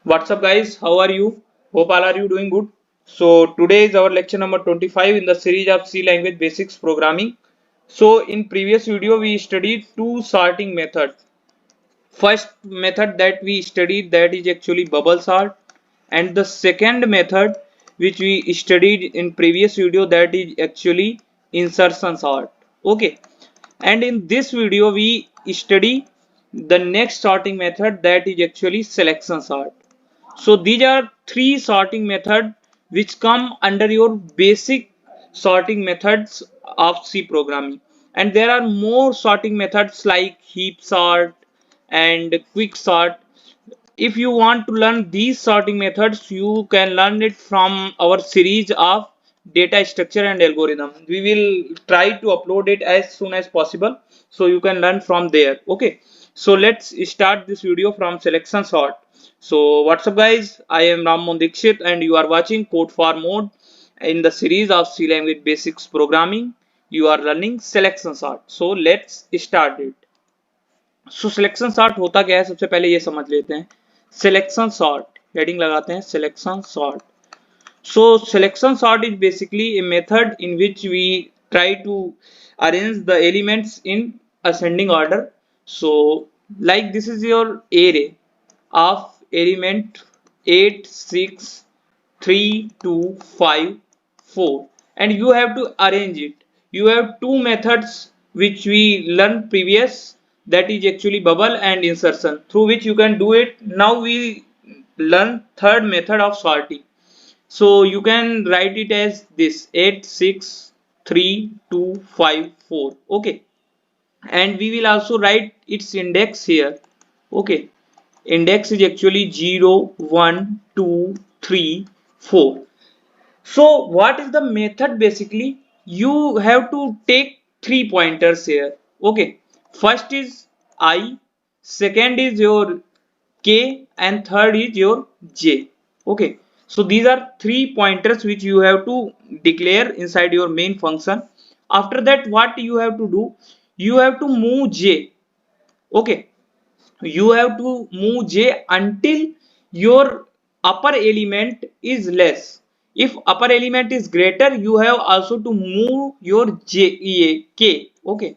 What's up, guys? How are you? Hope all are you doing good. So today is our lecture number 25 in the series of C language basics programming. So in previous video we studied two sorting method. First method that we studied, that is actually bubble sort, and the second method which we studied in previous video, that is actually insertion sort. Okay, and in this video we study the next sorting method, that is actually selection sort. So these are three sorting methods which come under your basic sorting methods of C programming, and there are more sorting methods like heap sort and quick sort. If you want to learn these sorting methods, you can learn it from our series of data structure and algorithm. We will try to upload it as soon as possible so you can learn from there. Okay, so let's start this video from selection sort. So what's up, guys? I am Ramon Dikshit and you are watching Code for Mode. In the series of C language basics programming, you are learning selection sort. So let's start it. So selection sort होता क्या है, सबसे पहले ये समझ लेते हैं. Selection sort heading लगाते हैं, selection sort. So selection sort is basically a method in which we try to arrange the elements in ascending order. So like this is your array of element 8, 6, 3, 2, 5, 4, and you have to arrange it. You have two methods which we learned previous, that is actually bubble and insertion, through which you can do it. Now we learn third method of sorting. So you can write it as this: 8, 6, 3, 2, 5, 4. Okay, and we will also write its index here. Okay, index is actually 0, 1, 2, 3, 4. So what is the method? Basically you have to take three pointers here. Okay, first is I, second is your k, and third is your j. Okay, so these are three pointers which you have to declare inside your main function. After that, what you have to do, you have to move j. Okay, you have to move j until your upper element is less. If upper element is greater, you have also to move your k. Okay,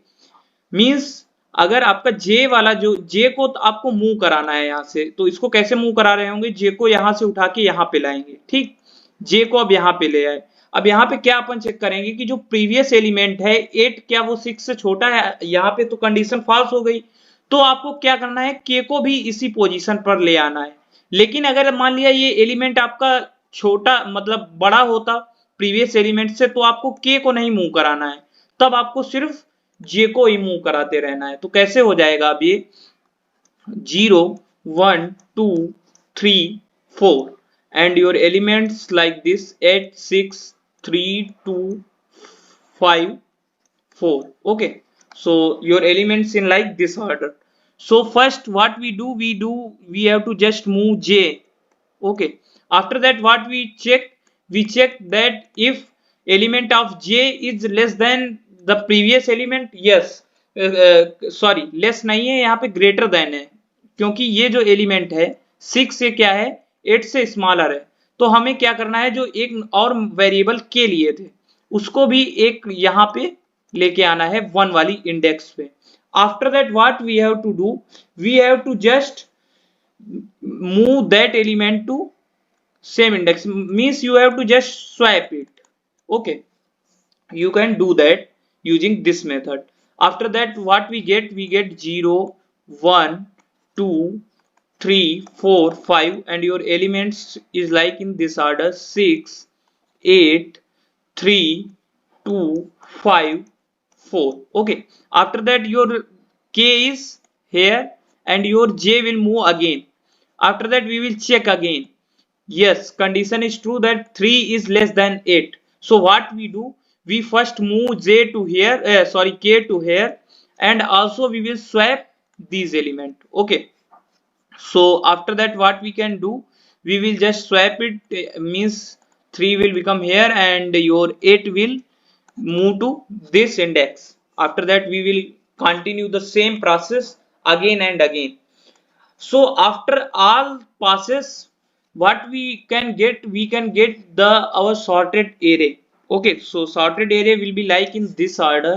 means अगर आपका जे वाला जो जे को तो आपको move कराना है यहां से, तो इसको कैसे मूव करा रहे होंगे, जे को यहां से उठा के यहां पे लाएंगे. ठीक, जे को अब यहां पे ले आए. अब यहां पे क्या अपन चेक करेंगे कि जो प्रीवियस एलिमेंट है 8, क्या वो 6 से छोटा है. यहां पे तो कंडीशन फॉल्स हो गई, तो आपको क्या करना है, के को भी इसी पोजीशन पर ले आना है. लेकिन अगर मान लिया ये एलिमेंट आपका छोटा मतलब बड़ा होता प्रीवियस एलिमेंट से, तो आपको के को नहीं मूव कराना है, तब आपको सिर्फ जे को ही मूव कराते रहना है. तो कैसे हो जाएगा अब ये 0, 1, 2, 3, 4 and your elements like this: 8, 6, 3, 2, 5, 4. Okay, so your elements in like this order. So first what we have to just move j. Okay, after that what we check that if element of j is less than the previous element. Yes, sorry, less नहीं है, यहाँ पे greater than है, क्योंकि ये जो element है 6 से क्या है, 8 से स्मॉलर है. तो हमें क्या करना है, जो एक और वेरिएबल के लिए थे उसको भी एक यहाँ पे लेके आना है 1 वाली इंडेक्स पे. After that what we have to do, we have to just move that element to same index, means you have to just swap it. Okay, you can do that using this method. After that what we get 0, 1, 2, 3, 4, 5, and your elements is like in this order: 6, 8, 3, 2, 5, 4. Okay, after that your k is here and your j will move again. After that we will check again. Yes, condition is true that 3 is less than 8. So what we do, we first move j to here, k to here, and also we will swap these element. Okay, so after that what we can do, we will just swap it, means 3 will become here and your 8 will move to this index. After that we will continue the same process again and again. So after all passes what we can get the our sorted array. Okay, so sorted array will be like in this order.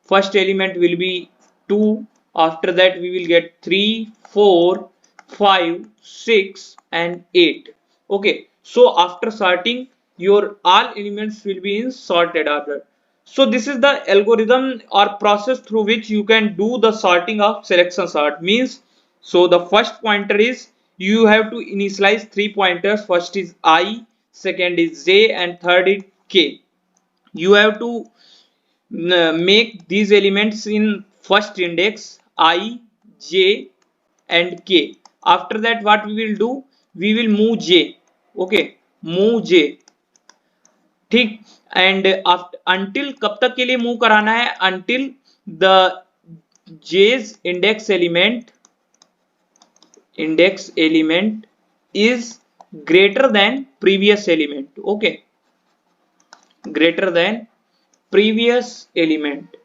First element will be 2, after that we will get 3, 4, 5, 6 and 8. Okay, so after sorting, your all elements will be in sorted order. So this is the algorithm or process through which you can do the sorting of selection sort. Means, so the first pointer is, you have to initialize 3 pointers. First is I, second is j and third is k. You have to make these elements in first index I, j and k. After that what we will do, we will move j. Okay, move j. ठीक, and until कब तक के लिए move कराना है, until the j's index element is greater than previous element. Okay, greater than previous element.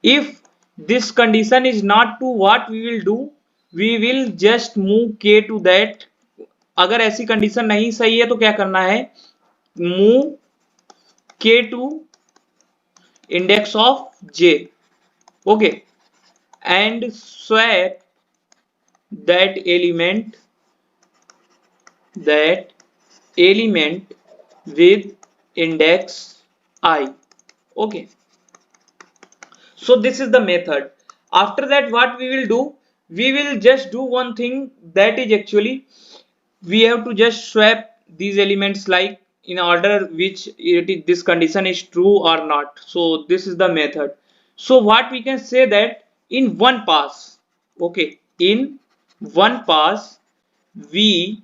If this condition is not true, what we will do, we will just move k to that. अगर ऐसी condition नहीं सही है तो क्या करना है, move k to index of j. Okay, and swap that element with index I. Okay, so this is the method. After that what we will do, we will just do one thing, that is actually we have to just swap these elements like in order which this condition is true or not. So this is the method. So what we can say that in one pass, okay, in one pass we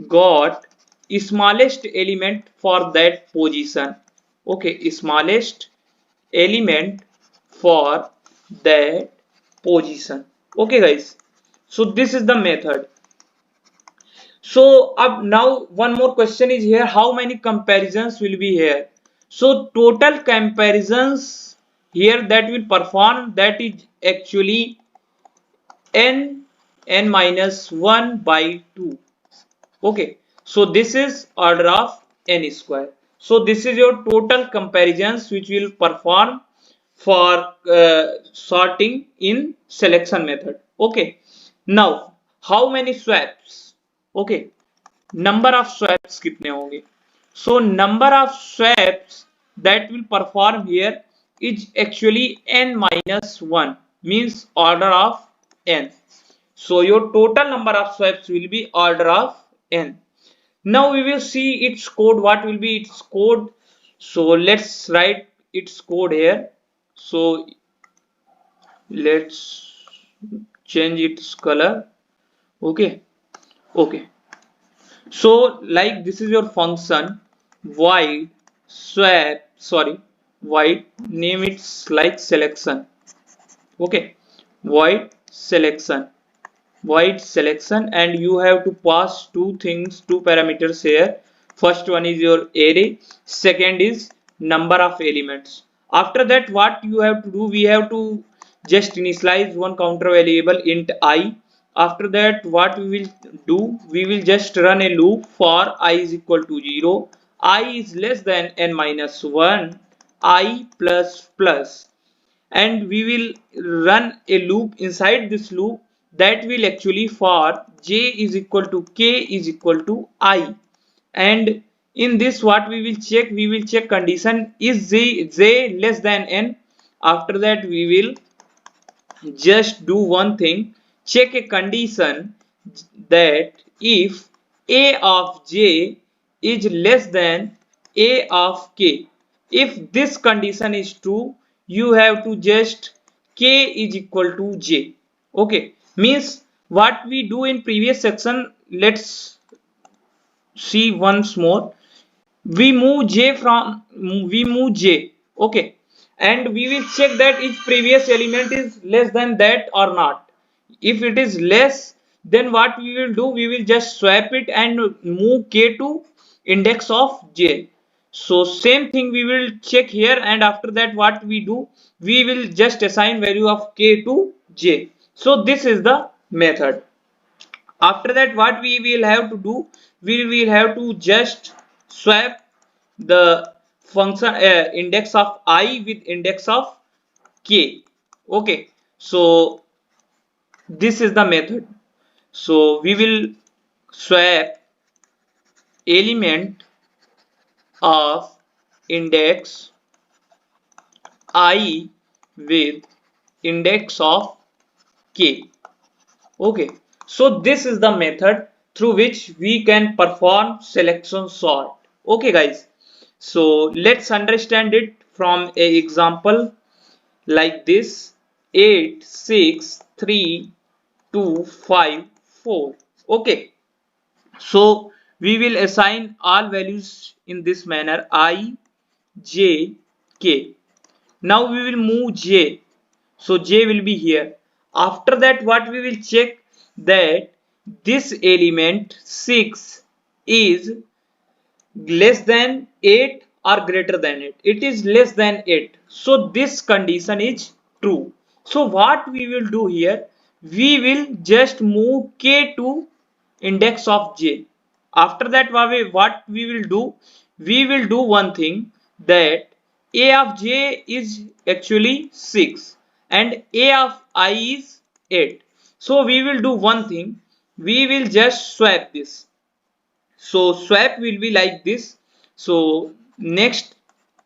got smallest element for that position. Okay, smallest element for that position. Okay guys, so this is the method. So now one more question is here, how many comparisons will be here. So total comparisons here that will perform, that is actually n minus 1 by 2. Okay, so this is order of n square. So this is your total comparisons which will perform for sorting in selection method. Okay, now how many swaps. Okay, number of swaps कितने होंगे. So number of swaps that will perform here is actually n minus 1, means order of n. So your total number of swaps will be order of n. Now we will see its code, what will be its code. So let's write its code here. So let's change its color. Okay, okay, so like this is your function void swap, sorry, void name it's like selection. Okay, void selection, and you have to pass two things, two parameters here. First one is your array, second is number of elements. After that what you have to do, we have to just initialize one counter variable int I. After that what we will do, we will just run a loop for I is equal to 0, I is less than n minus 1, I plus plus, and we will run a loop inside this loop that will actually for j is equal to k is equal to I. And in this what we will check, we will check condition is j less than n. After that we will just do one thing, check a condition that if a of j is less than a of k. If this condition is true, you have to just k is equal to j. Okay, means what we do in previous section, let's see once more. We move j, okay, and we will check that if previous element is less than that or not. If it is less, then what we will do, we will just swap it and move k to index of j. So same thing we will check here, and after that what we do, we will just assign value of k to j. So this is the method. After that, what we will have to do, we will have to just swap the function index of I with index of k. Okay, so this is the method. So we will swap element of index I with index of k. Okay, so this is the method through which we can perform selection sort. Okay guys, so let's understand it from a example like this: 8 6 3 2 5 4. Okay, so we will assign all values in this manner: I, j, k. Now we will move j, so j will be here. After that, what we will check, that this element 6 is less than 8 or greater than 8. It is less than 8, so this condition is true. So what we will do here, we will just move k to index of j. After that, what we will do, we will do one thing, that a of j is actually 6 and a of I is 8. So we will do one thing, we will just swap this. So swap will be like this. So next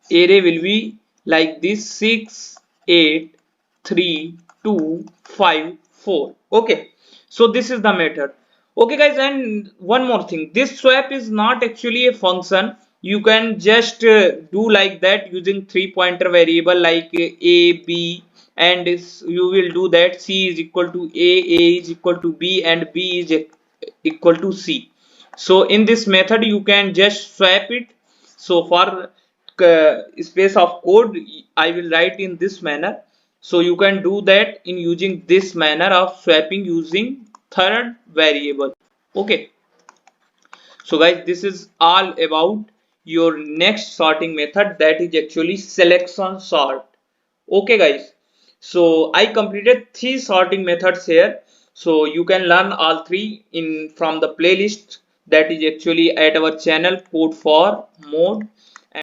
array will be like this: 6 8 3 2 5 4. Okay, so this is the method. Okay guys, and one more thing, this swap is not actually a function. You can just do like that using three pointer variable like a b, and you will do that c is equal to a is equal to b, and b is equal to c. So in this method you can just swap it. So for space of code, I will write in this manner. So you can do that in using this manner of swapping using third variable. Okay, so guys, this is all about your next sorting method, that is actually selection sort. Okay guys, so I completed three sorting methods here. So you can learn all three in from the playlist that is actually at our channel Code for Mode.